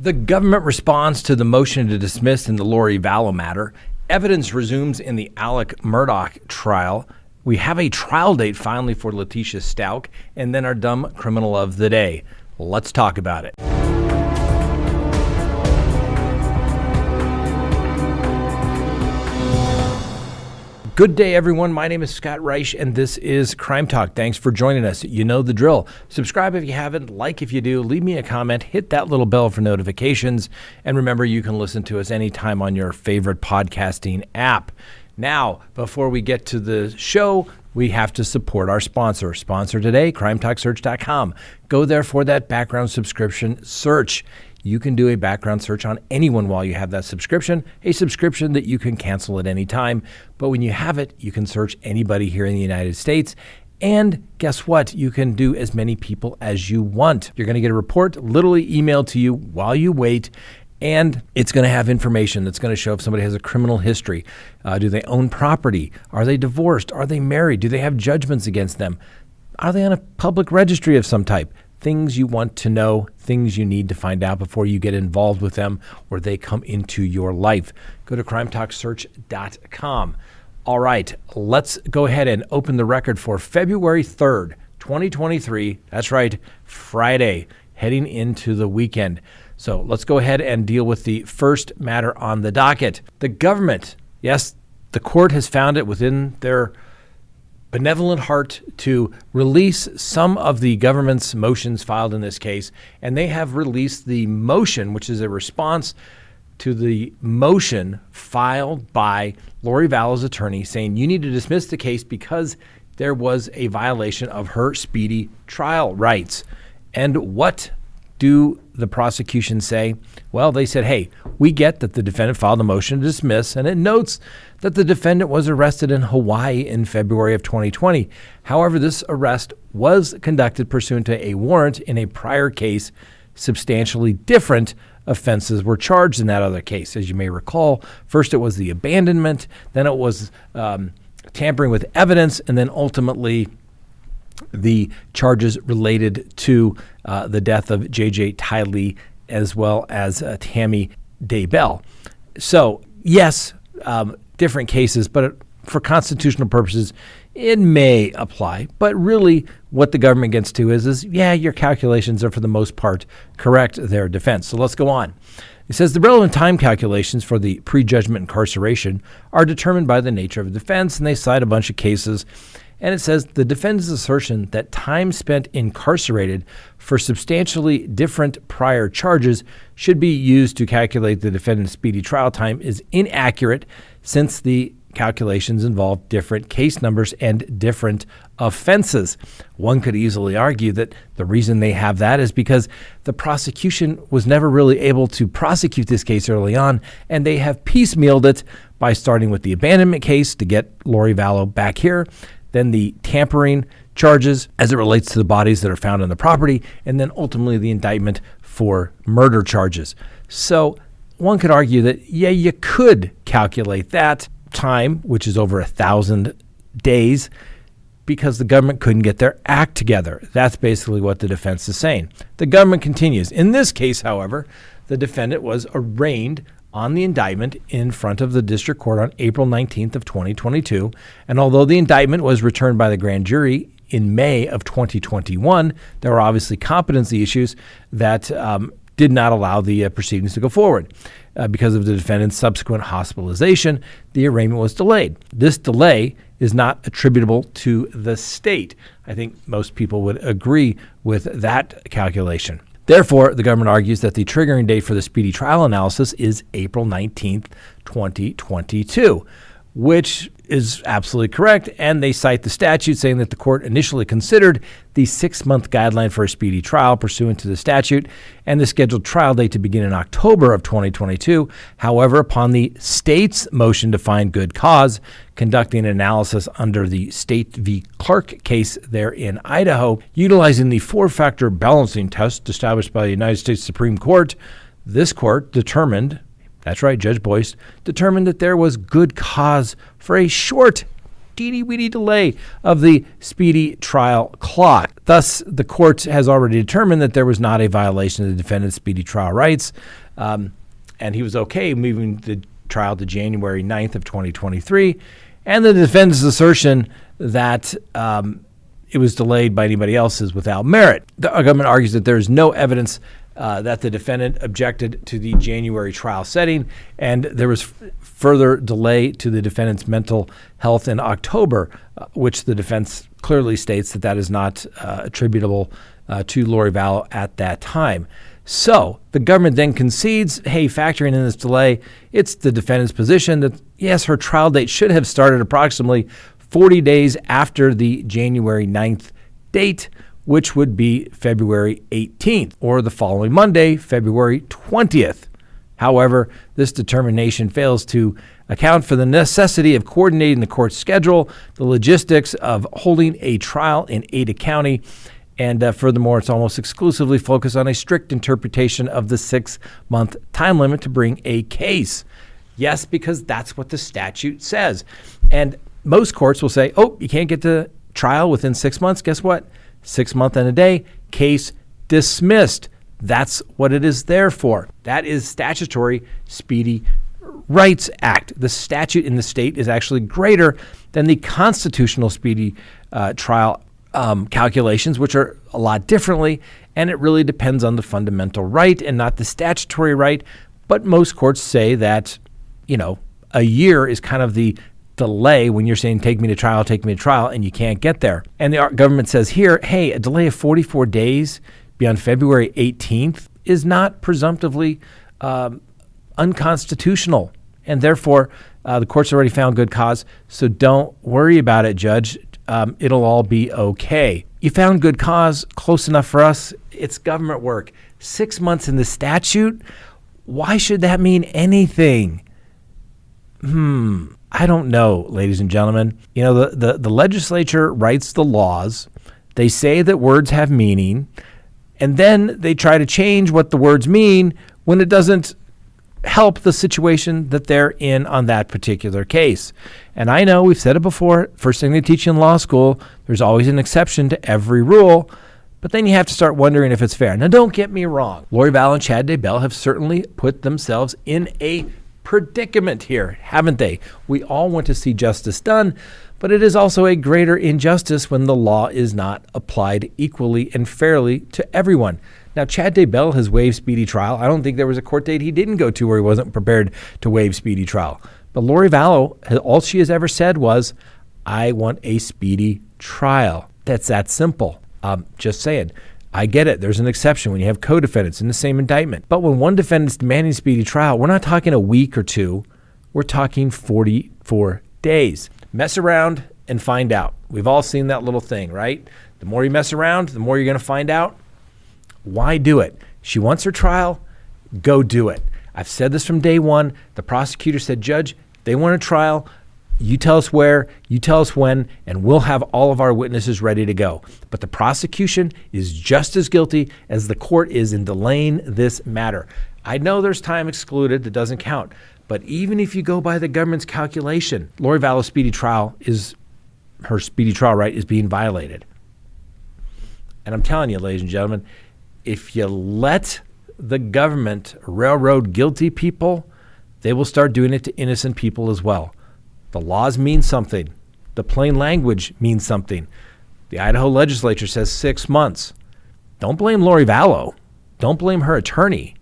The government responds to the motion to dismiss in the Vallow matter. Evidence resumes in the Murdaugh trial. We have a trial date finally for Letecia Stauch, and then our dumb criminal of the day. Let's talk about it. Good day, everyone. My name is Scott Reich, and this is Crime Talk. Thanks for joining us. You know the drill. Subscribe if you haven't, like if you do, leave me a comment, hit that little bell for notifications, and remember you can listen to us anytime on your favorite podcasting app. Now, before we get to the show, we have to support our sponsor. Sponsor today, CrimeTalkSearch.com. Go there for that background subscription search. You can do a background search on anyone while you have that subscription, a subscription that you can cancel at any time. But when you have it, you can search anybody here in the United States. And guess what? You can do as many people as you want. You're going to get a report literally emailed to you while you wait. And it's going to have information that's going to show if somebody has a criminal history. Do they own property? Are they divorced? Are they married? Do they have judgments against them? Are they on a public registry of some type? Things you want to know, things you need to find out before you get involved with them or they come into your life. Go to CrimeTalkSearch.com. All right, let's go ahead and open the record for February 3rd, 2023. That's right, Friday, heading into the weekend. So let's go ahead and deal with the first matter on the docket. The government, yes, the court has found it within their benevolent heart to release some of the government's motions filed in this case, and they have released the motion, which is a response to the motion filed by Lori Vallow's attorney saying you need to dismiss the case because there was a violation of her speedy trial rights. And what do the prosecution say? Well, they said, hey, we get that the defendant filed a motion to dismiss, and it notes that the defendant was arrested in Hawaii in February of 2020. However, this arrest was conducted pursuant to a warrant in a prior case. Substantially different offenses were charged in that other case. As you may recall, first it was the abandonment, then it was tampering with evidence, and then ultimately the charges related to the death of J.J. Tylee as well as Tammy Daybell. So, yes, different cases, but for constitutional purposes, it may apply. But really, what the government gets to is your calculations are for the most part correct, their defense. So let's go on. It says the relevant time calculations for the prejudgment incarceration are determined by the nature of the defense, and they cite a bunch of cases. And it says the defendant's assertion that time spent incarcerated for substantially different prior charges should be used to calculate the defendant's speedy trial time is inaccurate since the calculations involve different case numbers and different offenses. One could easily argue that the reason they have that is because the prosecution was never really able to prosecute this case early on, and they have piecemealed it by starting with the abandonment case to get Lori Vallow back here, then the tampering charges as it relates to the bodies that are found on the property, and then ultimately the indictment for murder charges. So one could argue that, you could calculate that time, which is over 1,000 days, because the government couldn't get their act together. That's basically what the defense is saying. The government continues. In this case, however, the defendant was arraigned on the indictment in front of the district court on April 19th of 2022. And although the indictment was returned by the grand jury in May of 2021, there were obviously competency issues that did not allow the proceedings to go forward. Because of the defendant's subsequent hospitalization, the arraignment was delayed. This delay is not attributable to the state. I think most people would agree with that calculation. Therefore, the government argues that the triggering date for the speedy trial analysis is April 19th, 2022, which is absolutely correct. And they cite the statute saying that the court initially considered the 6-month guideline for a speedy trial pursuant to the statute and the scheduled trial date to begin in October of 2022. However, upon the state's motion to find good cause, conducting an analysis under the State v. Clark case there in Idaho, utilizing the 4-factor balancing test established by the United States Supreme Court, this court determined, that's right, Judge Boyce, determined that there was good cause for a short teeny-weeny delay of the speedy trial clock. Thus, the court has already determined that there was not a violation of the defendant's speedy trial rights, and he was okay moving the trial to January 9th of 2023. And the defendant's assertion that it was delayed by anybody else is without merit. The government argues that there is no evidence that the defendant objected to the January trial setting, and there was further delay to the defendant's mental health in October, which the defense clearly states that that is not attributable to Lori Vallow at that time. So the government then concedes, hey, factoring in this delay, it's the defendant's position that, yes, her trial date should have started approximately 40 days after the January 9th date, which would be February 18th, or the following Monday, February 20th. However, this determination fails to account for the necessity of coordinating the court's schedule, the logistics of holding a trial in Ada County, and furthermore, it's almost exclusively focused on a strict interpretation of the 6-month time limit to bring a case. Yes, because that's what the statute says. And most courts will say, oh, you can't get to trial within 6 months. Guess what? 6 months and a day, case dismissed. That's what it is there for. That is statutory Speedy Rights Act. The statute in the state is actually greater than the constitutional speedy trial calculations, which are a lot differently, and it really depends on the fundamental right and not the statutory right. But most courts say that, a year is kind of the delay when you're saying, take me to trial, and you can't get there. And the government says here, hey, a delay of 44 days beyond February 18th is not presumptively unconstitutional. And therefore, the court's already found good cause. So don't worry about it, Judge. It'll all be okay. You found good cause, close enough for us. It's government work. 6 months in the statute? Why should that mean anything? I don't know, ladies and gentlemen. The legislature writes the laws. They say that words have meaning, and then they try to change what the words mean when it doesn't help the situation that they're in on that particular case. And I know we've said it before, first thing they teach you in law school, there's always an exception to every rule, but then you have to start wondering if it's fair. Now, don't get me wrong. Lori Vallow and Chad Daybell have certainly put themselves in a predicament here, haven't they? We all want to see justice done, but it is also a greater injustice when the law is not applied equally and fairly to everyone. Now, Chad Daybell has waived speedy trial. I don't think there was a court date he didn't go to where he wasn't prepared to waive speedy trial. But Lori Vallow, all she has ever said was, I want a speedy trial. That's that simple. Just saying. I get it. There's an exception when you have co-defendants in the same indictment. But when one defendant's demanding speedy trial, we're not talking a week or two. We're talking 44 days. Mess around and find out. We've all seen that little thing, right? The more you mess around, the more you're going to find out. Why do it? She wants her trial. Go do it. I've said this from day one. The prosecutor said, Judge, they want a trial. You tell us where, you tell us when, and we'll have all of our witnesses ready to go. But the prosecution is just as guilty as the court is in delaying this matter. I know there's time excluded that doesn't count, but even if you go by the government's calculation, Lori Vallow's her speedy trial right is being violated. And I'm telling you, ladies and gentlemen, if you let the government railroad guilty people, they will start doing it to innocent people as well. The laws mean something. The plain language means something. The Idaho legislature says 6 months. Don't blame Lori Vallow. Don't blame her attorney.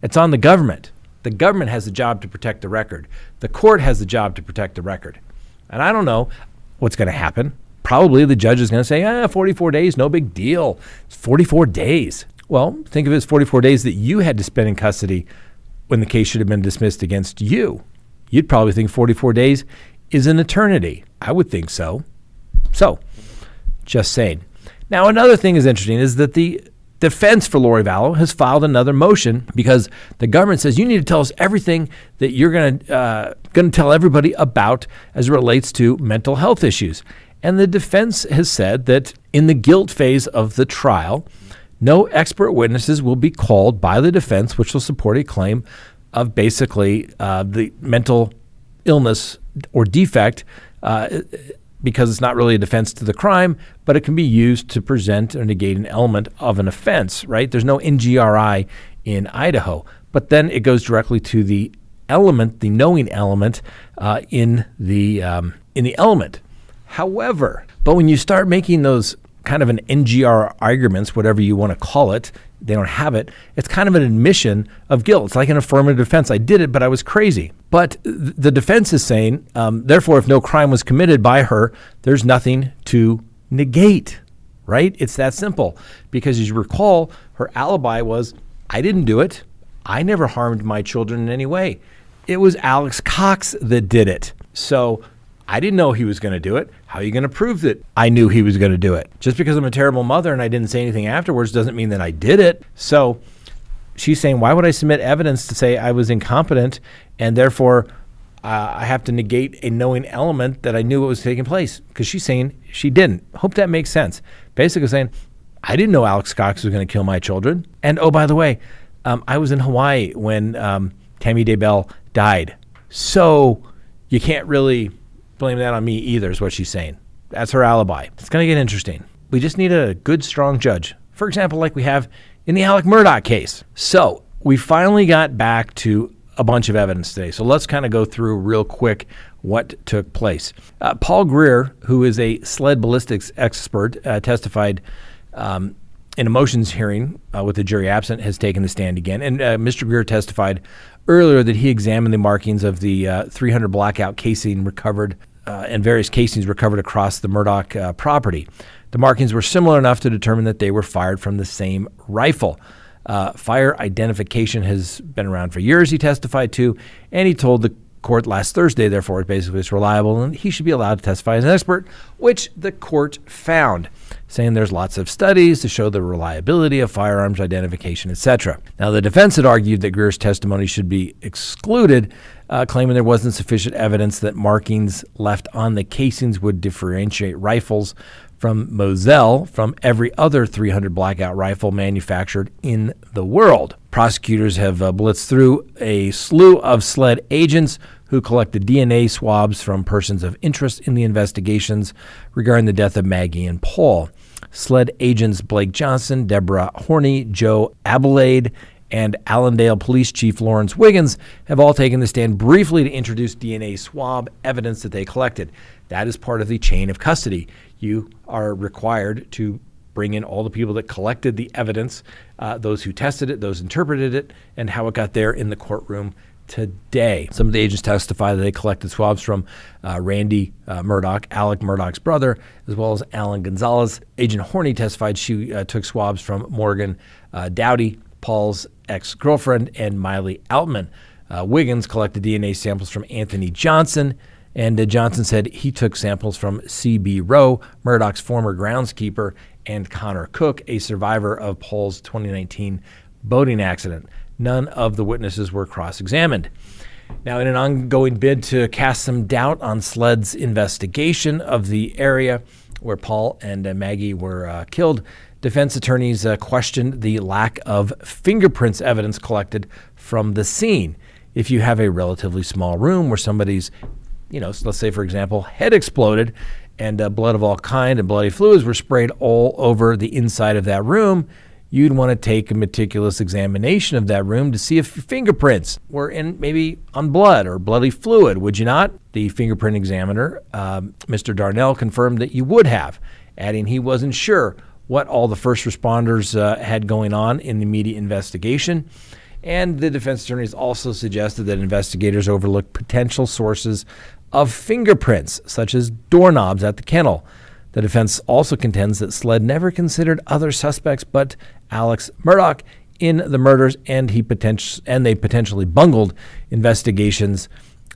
It's on the government. The government has the job to protect the record. The court has the job to protect the record. And I don't know what's going to happen. Probably the judge is going to say, 44 days, no big deal. It's 44 days. Well, think of it as 44 days that you had to spend in custody when the case should have been dismissed against you. You'd probably think 44 days is an eternity. I would think so. So, just saying. Now, another thing is interesting is that the defense for Lori Vallow has filed another motion because the government says you need to tell us everything that you're going to tell everybody about as it relates to mental health issues. And the defense has said that in the guilt phase of the trial, no expert witnesses will be called by the defense, which will support a claim of basically the mental illness or defect because it's not really a defense to the crime, but it can be used to present or negate an element of an offense, right? There's no NGRI in Idaho, but then it goes directly to the element, the knowing element in the element. However, but when you start making those kind of an NGR arguments, whatever you want to call it, they don't have it. It's kind of an admission of guilt. It's like an affirmative defense. I did it, but I was crazy. But the defense is saying, therefore, if no crime was committed by her, there's nothing to negate, right? It's that simple. Because as you recall, her alibi was, I didn't do it. I never harmed my children in any way. It was Alex Cox that did it. So I didn't know he was going to do it. How are you going to prove that I knew he was going to do it? Just because I'm a terrible mother and I didn't say anything afterwards doesn't mean that I did it. So she's saying, why would I submit evidence to say I was incompetent and therefore I have to negate a knowing element that I knew what was taking place? Because she's saying she didn't. Hope that makes sense. Basically saying, I didn't know Alex Cox was going to kill my children. And oh, by the way, I was in Hawaii when Tammy Daybell died. So you can't really blame that on me either, is what she's saying. That's her alibi. It's going to get interesting. We just need a good, strong judge. For example, like we have in the Alec Murdaugh case. So we finally got back to a bunch of evidence today. So let's kind of go through real quick what took place. Paul Greer, who is a sled ballistics expert, testified in a motions hearing with the jury absent, has taken the stand again. And Mr. Greer testified earlier that he examined the markings of the 300 blackout casing recovered and various casings recovered across the Murdaugh property. The markings were similar enough to determine that they were fired from the same rifle. Fire identification has been around for years, he testified to, and he told the court last Thursday, therefore, basically it's reliable and he should be allowed to testify as an expert, which the court found, saying there's lots of studies to show the reliability of firearms identification, etc. Now, the defense had argued that Greer's testimony should be excluded, claiming there wasn't sufficient evidence that markings left on the casings would differentiate rifles from Moselle from every other 300 blackout rifle manufactured in the world. Prosecutors have blitzed through a slew of SLED agents who collected DNA swabs from persons of interest in the investigations regarding the death of Maggie and Paul. SLED agents Blake Johnson, Deborah Horney, Joe Abelade, and Allendale Police Chief Lawrence Wiggins have all taken the stand briefly to introduce DNA swab evidence that they collected. That is part of the chain of custody. You are required to bring in all the people that collected the evidence, those who tested it, those interpreted it, and how it got there in the courtroom today. Some of the agents testify that they collected swabs from Randy Murdaugh, Alec Murdaugh's brother, as well as Alan Gonzalez. Agent Horney testified she took swabs from Morgan Dowdy, Paul's ex-girlfriend, and Miley Altman. Wiggins collected DNA samples from Anthony Johnson, and Johnson said he took samples from C.B. Rowe, Murdaugh's former groundskeeper, and Connor Cook, a survivor of Paul's 2019 boating accident. None of the witnesses were cross-examined. Now, in an ongoing bid to cast some doubt on SLED's investigation of the area where Paul and Maggie were killed, defense attorneys questioned the lack of fingerprints evidence collected from the scene. If you have a relatively small room where somebody's, let's say, for example, head exploded and blood of all kind and bloody fluids were sprayed all over the inside of that room, you'd want to take a meticulous examination of that room to see if your fingerprints were in maybe on blood or bloody fluid, would you not? The fingerprint examiner, Mr. Darnell, confirmed that you would have, adding he wasn't sure what all the first responders had going on in the immediate investigation. And the defense attorneys also suggested that investigators overlooked potential sources of fingerprints, such as doorknobs at the kennel. The defense also contends that SLED never considered other suspects but Alex Murdaugh in the murders, and they potentially bungled investigations,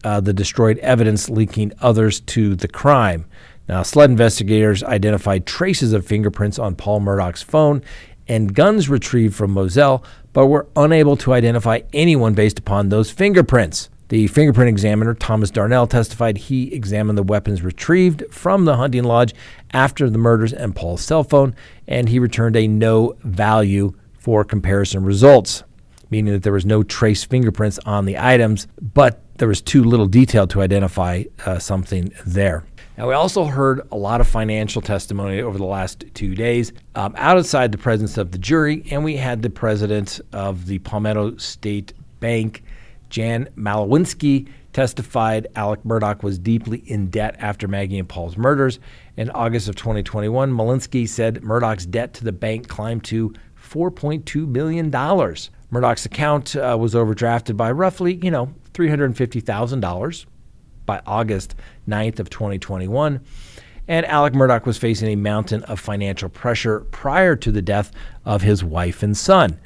the destroyed evidence linking others to the crime. Now, SLED investigators identified traces of fingerprints on Paul Murdaugh's phone and guns retrieved from Moselle, but were unable to identify anyone based upon those fingerprints. The fingerprint examiner, Thomas Darnell, testified he examined the weapons retrieved from the hunting lodge after the murders and Paul's cell phone, and he returned a no value for comparison results, meaning that there was no trace fingerprints on the items, but there was too little detail to identify something there. Now, we also heard a lot of financial testimony over the last 2 days outside the presence of the jury, and we had the president of the Palmetto State Bank, Jan Malawinski, testified Alec Murdaugh was deeply in debt after Maggie and Paul's murders. In August of 2021, Malawinski said Murdaugh's debt to the bank climbed to $4.2 million. Murdaugh's account was overdrafted by roughly, $350,000 by August 9th of 2021. And Alec Murdaugh was facing a mountain of financial pressure prior to the death of his wife and son.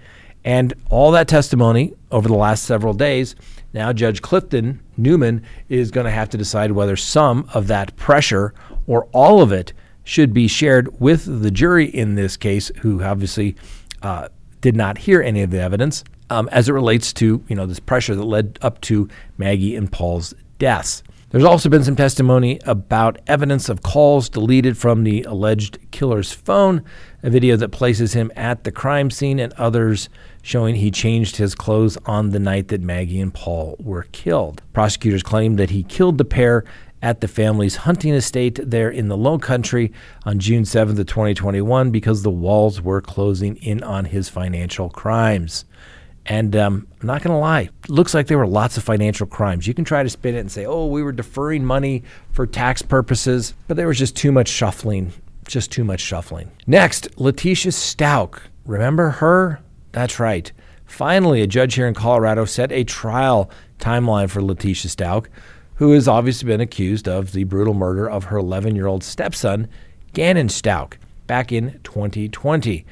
And all that testimony over the last several days, now Judge Clifton Newman is going to have to decide whether some of that pressure or all of it should be shared with the jury in this case, who obviously did not hear any of the evidence as it relates to, this pressure that led up to Maggie and Paul's deaths. There's also been some testimony about evidence of calls deleted from the alleged killer's phone, a video that places him at the crime scene, and others showing he changed his clothes on the night that Maggie and Paul were killed. Prosecutors claim that he killed the pair at the family's hunting estate there in the Low Country on June 7th of 2021 because the walls were closing in on his financial crimes. And I'm not going to lie, it looks like there were lots of financial crimes. You can try to spin it and say, we were deferring money for tax purposes, but there was just too much shuffling, Next, Letecia Stauch. Remember her? That's right. Finally, a judge here in Colorado set a trial timeline for Letecia Stauch, who has obviously been accused of the brutal murder of her 11-year-old stepson, Gannon Stauch, back in 2020.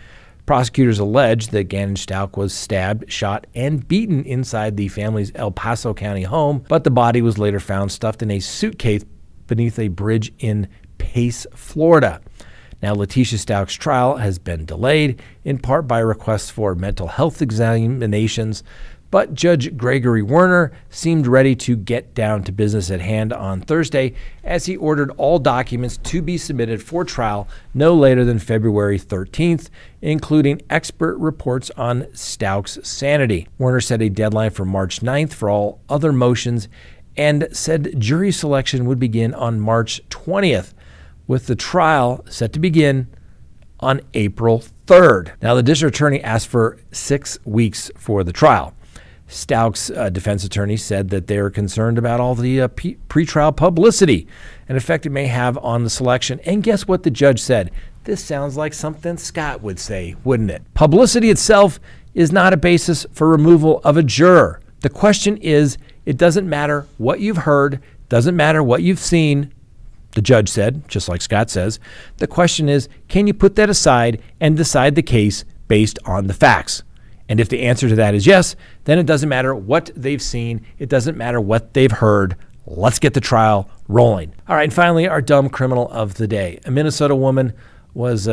Prosecutors allege that Gannon Stauch was stabbed, shot, and beaten inside the family's El Paso County home, but the body was later found stuffed in a suitcase beneath a bridge in Pace, Florida. Now, Letecia Stauch's trial has been delayed, in part by requests for mental health examinations, but Judge Gregory Werner seemed ready to get down to business at hand on Thursday as he ordered all documents to be submitted for trial no later than February 13th, including expert reports on Stauch's sanity. Werner set a deadline for March 9th for all other motions and said jury selection would begin on March 20th, with the trial set to begin on April 3rd. Now, the district attorney asked for 6 weeks for the trial. Stauch's defense attorney said that they are concerned about all the pretrial publicity and effect it may have on the selection. And guess what the judge said? This sounds like something Scott would say, wouldn't it? Publicity itself is not a basis for removal of a juror. The question is, it doesn't matter what you've heard, doesn't matter what you've seen, the judge said, just like Scott says. The question is, can you put that aside and decide the case based on the facts? And if the answer to that is yes, then it doesn't matter what they've seen. It doesn't matter what they've heard. Let's get the trial rolling. All right, and finally, our dumb criminal of the day. A Minnesota woman was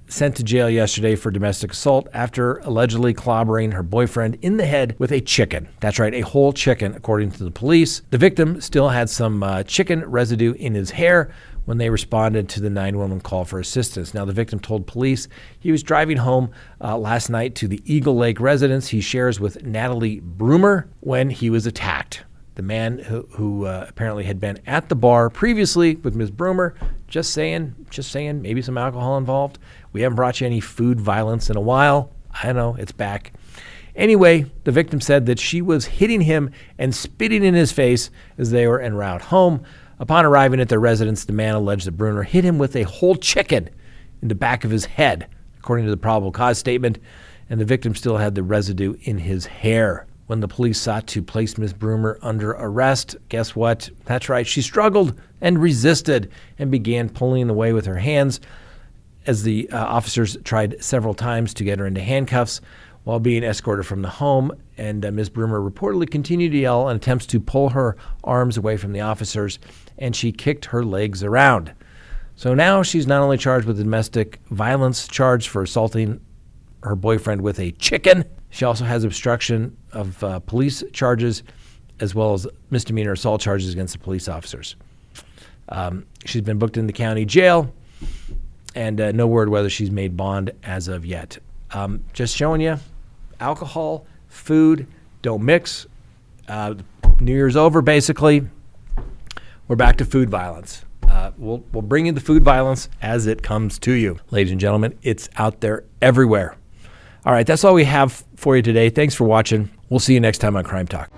sent to jail yesterday for domestic assault after allegedly clobbering her boyfriend in the head with a chicken. That's right, a whole chicken, according to the police. The victim still had some chicken residue in his hair when they responded to the 911 call for assistance. Now, the victim told police he was driving home last night to the Eagle Lake residence he shares with Natalie Broomer when he was attacked. The man who apparently had been at the bar previously with Ms. Broomer, just saying, maybe some alcohol involved. We haven't brought you any food violence in a while. I know, it's back. Anyway, the victim said that she was hitting him and spitting in his face as they were en route home. Upon arriving at their residence, the man alleged that Brunner hit him with a whole chicken in the back of his head, according to the probable cause statement, and the victim still had the residue in his hair. When the police sought to place Ms. Broomer under arrest, guess what? That's right, she struggled and resisted and began pulling away with her hands as the officers tried several times to get her into handcuffs while being escorted from the home. And Ms. Broomer reportedly continued to yell in attempts to pull her arms away from the officers, and she kicked her legs around. So now she's not only charged with a domestic violence charge for assaulting her boyfriend with a chicken, she also has obstruction of police charges as well as misdemeanor assault charges against the police officers. She's been booked in the county jail, and no word whether she's made bond as of yet. Just showing you, alcohol, food, don't mix. New Year's over, basically. We're back to food violence. we'll bring you the food violence as it comes to you. Ladies and gentlemen, it's out there everywhere. All right, that's all we have for you today. Thanks for watching. We'll see you next time on Crime Talk.